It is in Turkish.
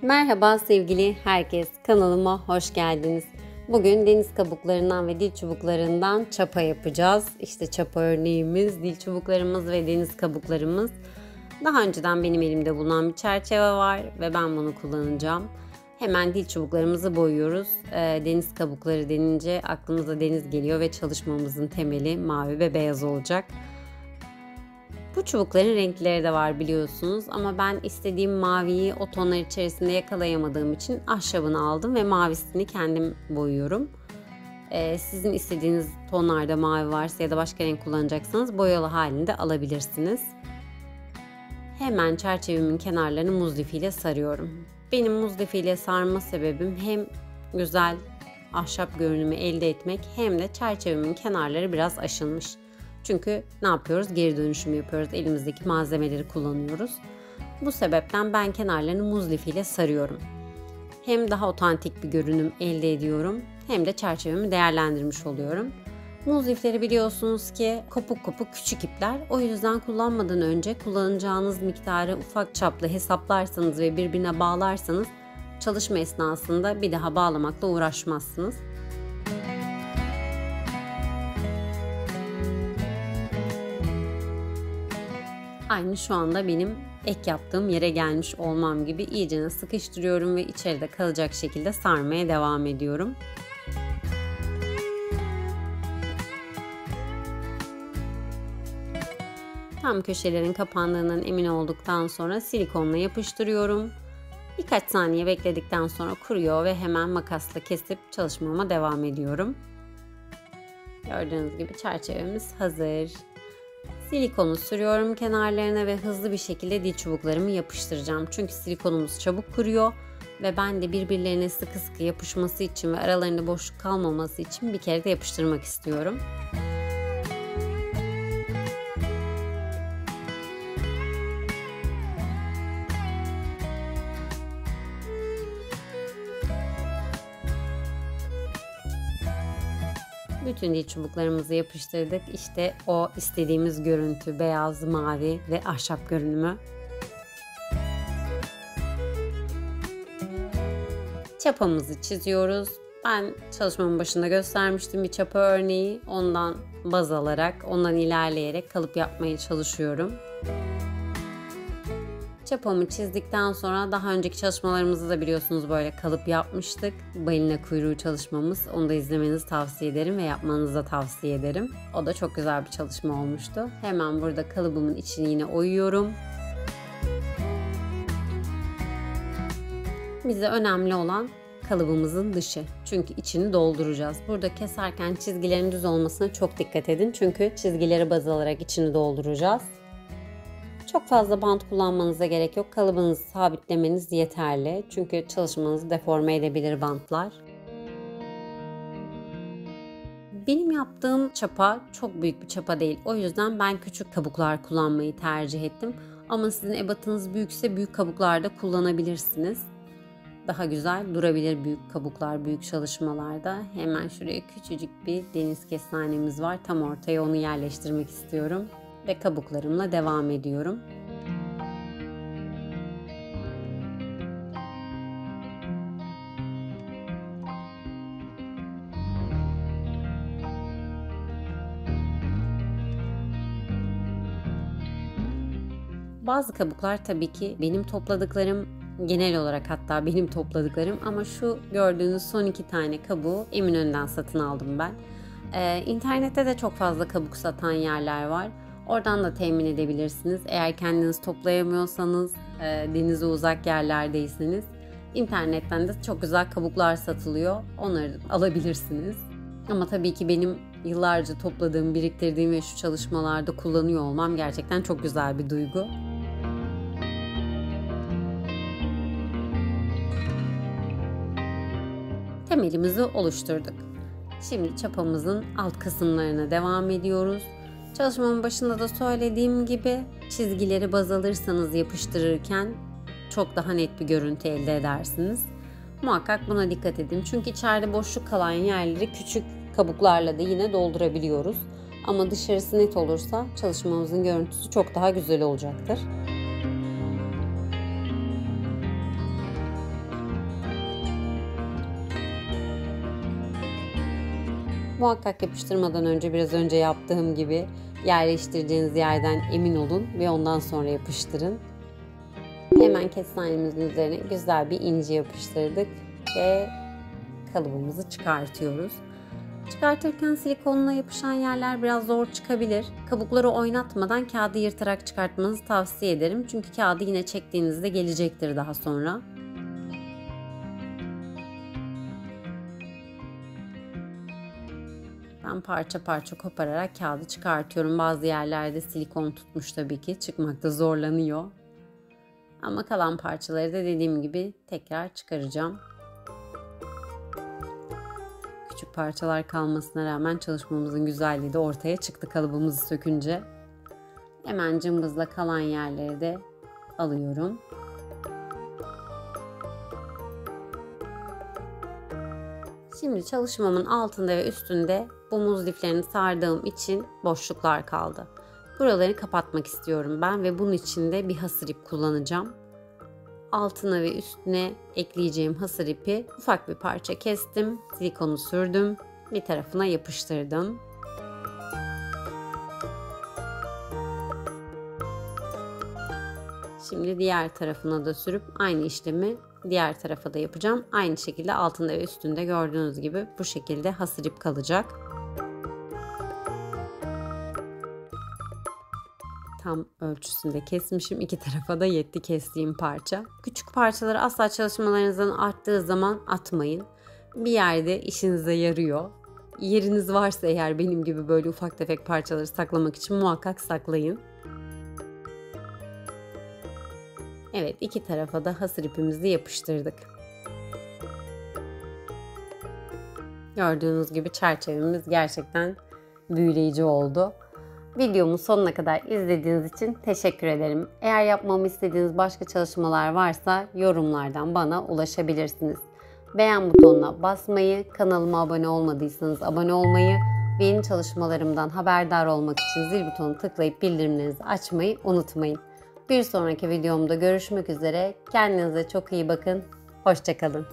Merhaba sevgili herkes, kanalıma hoş geldiniz. Bugün deniz kabuklarından ve dil çubuklarından çapa yapacağız. İşte çapa örneğimiz, dil çubuklarımız ve deniz kabuklarımız. Daha önceden benim elimde bulunan bir çerçeve var ve ben bunu kullanacağım. Hemen dil çubuklarımızı boyuyoruz. Deniz kabukları denince aklımıza deniz geliyor ve çalışmamızın temeli mavi ve beyaz olacak. Bu çubukların renkleri de var biliyorsunuz ama ben istediğim maviyi o tonlar içerisinde yakalayamadığım için ahşabını aldım ve mavisini kendim boyuyorum. Sizin istediğiniz tonlarda mavi varsa ya da başka renk kullanacaksanız boyalı halinde alabilirsiniz. Hemen çerçevemin kenarlarını muz lifiyle sarıyorum. Benim muz lifiyle sarma sebebim hem güzel ahşap görünümü elde etmek hem de çerçevemin kenarları biraz aşınmış. Çünkü ne yapıyoruz? Geri dönüşüm yapıyoruz. Elimizdeki malzemeleri kullanıyoruz. Bu sebepten ben kenarlarını muz lifiyle sarıyorum. Hem daha otantik bir görünüm elde ediyorum hem de çerçevemi değerlendirmiş oluyorum. Muz lifleri biliyorsunuz ki kopuk kopuk küçük ipler. O yüzden kullanmadan önce kullanacağınız miktarı ufak çaplı hesaplarsanız ve birbirine bağlarsanız çalışma esnasında bir daha bağlamakla uğraşmazsınız. Aynı şu anda benim ek yaptığım yere gelmiş olmam gibi iyicene sıkıştırıyorum ve içeride kalacak şekilde sarmaya devam ediyorum. Tam köşelerin kapandığından emin olduktan sonra silikonla yapıştırıyorum. Birkaç saniye bekledikten sonra kuruyor ve hemen makasla kesip çalışmama devam ediyorum. Gördüğünüz gibi çerçevemiz hazır. Silikonu sürüyorum kenarlarına ve hızlı bir şekilde dil çubuklarımı yapıştıracağım. Çünkü silikonumuz çabuk kuruyor ve ben de birbirlerine sıkı sıkı yapışması için ve aralarında boşluk kalmaması için bir kere de yapıştırmak istiyorum. Bütün dil çubuklarımızı yapıştırdık. İşte o istediğimiz görüntü, beyaz, mavi ve ahşap görünümü. Çapamızı çiziyoruz. Ben çalışmamın başında göstermiştim bir çapa örneği. Ondan baz alarak, ondan ilerleyerek kalıp yapmaya çalışıyorum. Çapamı çizdikten sonra daha önceki çalışmalarımızda da biliyorsunuz böyle kalıp yapmıştık. Balina kuyruğu çalışmamız. Onu da izlemenizi tavsiye ederim ve yapmanızı da tavsiye ederim. O da çok güzel bir çalışma olmuştu. Hemen burada kalıbımın içini yine oyuyorum. Bize önemli olan kalıbımızın dışı. Çünkü içini dolduracağız. Burada keserken çizgilerin düz olmasına çok dikkat edin. Çünkü çizgileri baz alarak içini dolduracağız. Çok fazla bant kullanmanıza gerek yok. Kalıbınızı sabitlemeniz yeterli. Çünkü çalışmanızı deforme edebilir bantlar. Benim yaptığım çapa çok büyük bir çapa değil. O yüzden ben küçük kabuklar kullanmayı tercih ettim. Ama sizin ebatınız büyükse büyük kabuklar da kullanabilirsiniz. Daha güzel durabilir büyük kabuklar büyük çalışmalarda. Hemen şuraya küçücük bir deniz kestanemiz var. Tam ortaya onu yerleştirmek istiyorum. Ve kabuklarımla devam ediyorum. Bazı kabuklar tabii ki benim topladıklarım, genel olarak hatta benim topladıklarım ama şu gördüğünüz son 2 tane kabuğu Eminönü'nden satın aldım ben. İnternette de çok fazla kabuk satan yerler var. Oradan da temin edebilirsiniz. Eğer kendiniz toplayamıyorsanız, denize uzak yerlerdeyseniz internetten de çok güzel kabuklar satılıyor. Onları alabilirsiniz. Ama tabii ki benim yıllarca topladığım, biriktirdiğim ve şu çalışmalarda kullanıyor olmam gerçekten çok güzel bir duygu. Temelimizi oluşturduk. Şimdi çapamızın alt kısımlarına devam ediyoruz. Çalışmamın başında da söylediğim gibi çizgileri baz alırsanız yapıştırırken çok daha net bir görüntü elde edersiniz. Muhakkak buna dikkat edin. Çünkü içeride boşluk kalan yerleri küçük kabuklarla da yine doldurabiliyoruz. Ama dışarısı net olursa çalışmamızın görüntüsü çok daha güzel olacaktır. Muhakkak yapıştırmadan önce biraz önce yaptığım gibi yerleştireceğiniz yerden emin olun ve ondan sonra yapıştırın. Hemen kestanemizin üzerine güzel bir inci yapıştırdık ve kalıbımızı çıkartıyoruz. Çıkartırken silikonla yapışan yerler biraz zor çıkabilir. Kabukları oynatmadan kağıdı yırtarak çıkartmanızı tavsiye ederim. Çünkü kağıdı yine çektiğinizde gelecektir daha sonra. Ben parça parça kopararak kağıdı çıkartıyorum. Bazı yerlerde silikon tutmuş tabii ki. Çıkmakta zorlanıyor. Ama kalan parçaları da dediğim gibi tekrar çıkaracağım. Küçük parçalar kalmasına rağmen çalışmamızın güzelliği de ortaya çıktı kalıbımızı sökünce. Hemen cımbızla kalan yerleri de alıyorum. Şimdi çalışmamın altında ve üstünde bu muz liflerini sardığım için boşluklar kaldı. Buraları kapatmak istiyorum ben ve bunun için de bir hasır ip kullanacağım. Altına ve üstüne ekleyeceğim hasır ipi ufak bir parça kestim, silikonu sürdüm, bir tarafına yapıştırdım. Şimdi diğer tarafına da sürüp aynı işlemi diğer tarafa da yapacağım. Aynı şekilde altında ve üstünde gördüğünüz gibi bu şekilde hasır ip kalacak. Tam ölçüsünde kesmişim. İki tarafa da yetti kestiğim parça. Küçük parçaları asla çalışmalarınızdan arttığı zaman atmayın. Bir yerde işinize yarıyor. Yeriniz varsa eğer benim gibi böyle ufak tefek parçaları saklamak için muhakkak saklayın. Evet, iki tarafa da hasır ipimizi yapıştırdık. Gördüğünüz gibi çerçevemiz gerçekten büyüleyici oldu. Videomu sonuna kadar izlediğiniz için teşekkür ederim. Eğer yapmamı istediğiniz başka çalışmalar varsa yorumlardan bana ulaşabilirsiniz. Beğen butonuna basmayı, kanalıma abone olmadıysanız abone olmayı ve yeni çalışmalarımdan haberdar olmak için zil butonunu tıklayıp bildirimlerinizi açmayı unutmayın. Bir sonraki videomda görüşmek üzere. Kendinize çok iyi bakın. Hoşça kalın.